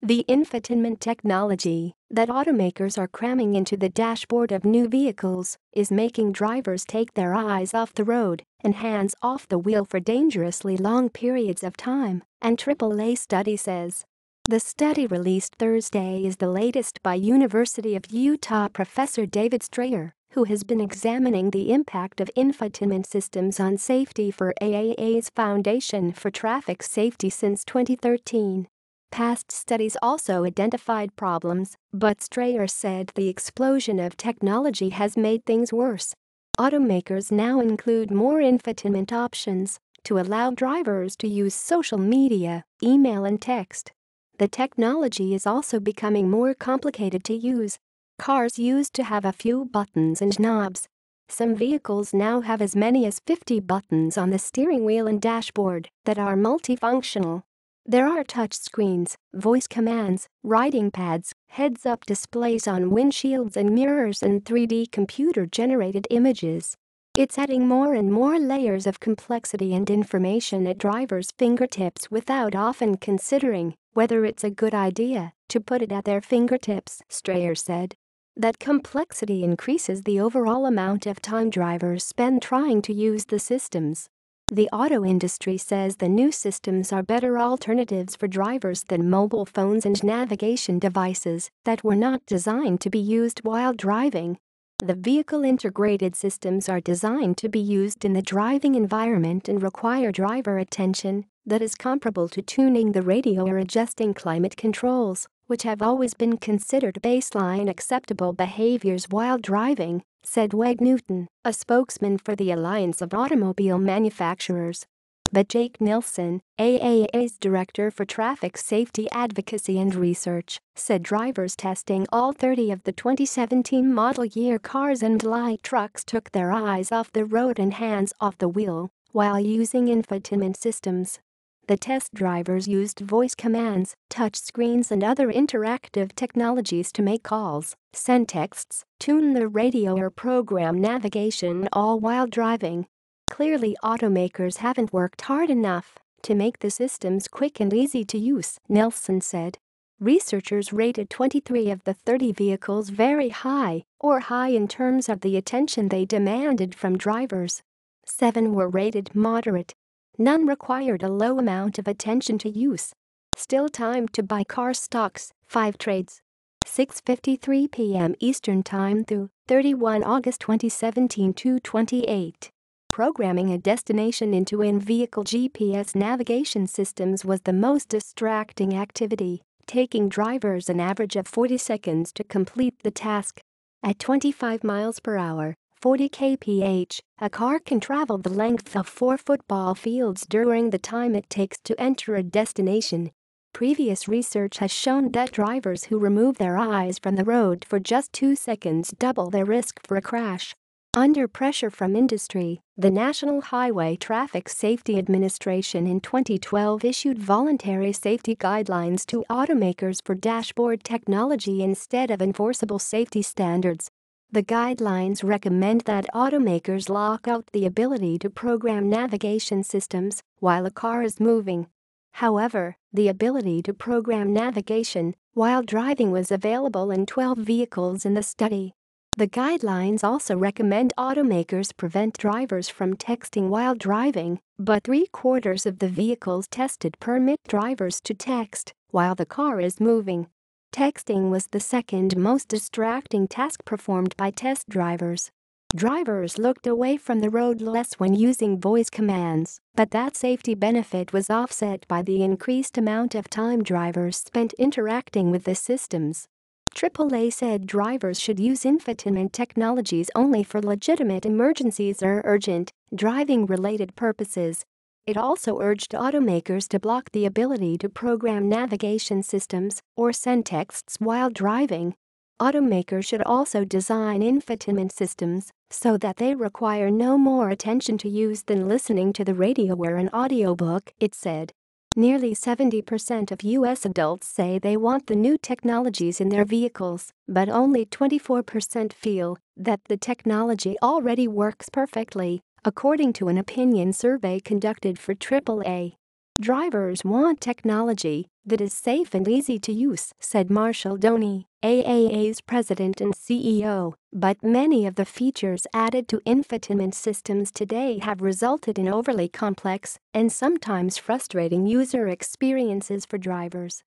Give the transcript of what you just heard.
The infotainment technology that automakers are cramming into the dashboard of new vehicles is making drivers take their eyes off the road and hands off the wheel for dangerously long periods of time, an AAA study says. The study released Thursday is the latest by University of Utah professor David Strayer, who has been examining the impact of infotainment systems on safety for AAA's Foundation for Traffic Safety since 2013. Past studies also identified problems, but Strayer said the explosion of technology has made things worse. Automakers now include more infotainment options to allow drivers to use social media, email and text. The technology is also becoming more complicated to use. Cars used to have a few buttons and knobs. Some vehicles now have as many as 50 buttons on the steering wheel and dashboard that are multifunctional. There are touchscreens, voice commands, writing pads, heads-up displays on windshields and mirrors and 3D computer-generated images. It's adding more and more layers of complexity and information at drivers' fingertips without often considering whether it's a good idea to put it at their fingertips, Strayer said. That complexity increases the overall amount of time drivers spend trying to use the systems. The auto industry says the new systems are better alternatives for drivers than mobile phones and navigation devices that were not designed to be used while driving. The vehicle-integrated systems are designed to be used in the driving environment and require driver attention that is comparable to tuning the radio or adjusting climate controls, which have always been considered baseline acceptable behaviors while driving, said Weg Newton, a spokesman for the Alliance of Automobile Manufacturers. But Jake Nilsson, AAA's Director for Traffic Safety Advocacy and Research, said drivers testing all 30 of the 2017 model year cars and light trucks took their eyes off the road and hands off the wheel while using infotainment systems. The test drivers used voice commands, touch screens and other interactive technologies to make calls, send texts, tune the radio or program navigation, all while driving. Clearly, automakers haven't worked hard enough to make the systems quick and easy to use, Nelson said. Researchers rated 23 of the 30 vehicles very high, or high in terms of the attention they demanded from drivers. 7 were rated moderate. None required a low amount of attention to use. Still time to buy car stocks, 5 trades. 6:53 p.m. Eastern Time through 31 August 2017 to 28. Programming a destination into in-vehicle GPS navigation systems was the most distracting activity, taking drivers an average of 40 seconds to complete the task. At 25 miles per hour, 40 kph, a car can travel the length of 4 football fields during the time it takes to enter a destination. Previous research has shown that drivers who remove their eyes from the road for just 2 seconds double their risk for a crash. Under pressure from industry, the National Highway Traffic Safety Administration in 2012 issued voluntary safety guidelines to automakers for dashboard technology instead of enforceable safety standards. The guidelines recommend that automakers lock out the ability to program navigation systems while a car is moving. However, the ability to program navigation while driving was available in 12 vehicles in the study. The guidelines also recommend automakers prevent drivers from texting while driving, but 3/4 of the vehicles tested permit drivers to text while the car is moving. Texting was the second most distracting task performed by test drivers. Drivers looked away from the road less when using voice commands, but that safety benefit was offset by the increased amount of time drivers spent interacting with the systems. AAA said drivers should use infotainment technologies only for legitimate emergencies or urgent, driving-related purposes. It also urged automakers to block the ability to program navigation systems or send texts while driving. Automakers should also design infotainment systems so that they require no more attention to use than listening to the radio or an audiobook, it said. Nearly 70% of U.S. adults say they want the new technologies in their vehicles, but only 24% feel that the technology already works perfectly, according to an opinion survey conducted for AAA. Drivers want technology that is safe and easy to use, said Marshall Doney, AAA's president and CEO, but many of the features added to infotainment systems today have resulted in overly complex and sometimes frustrating user experiences for drivers.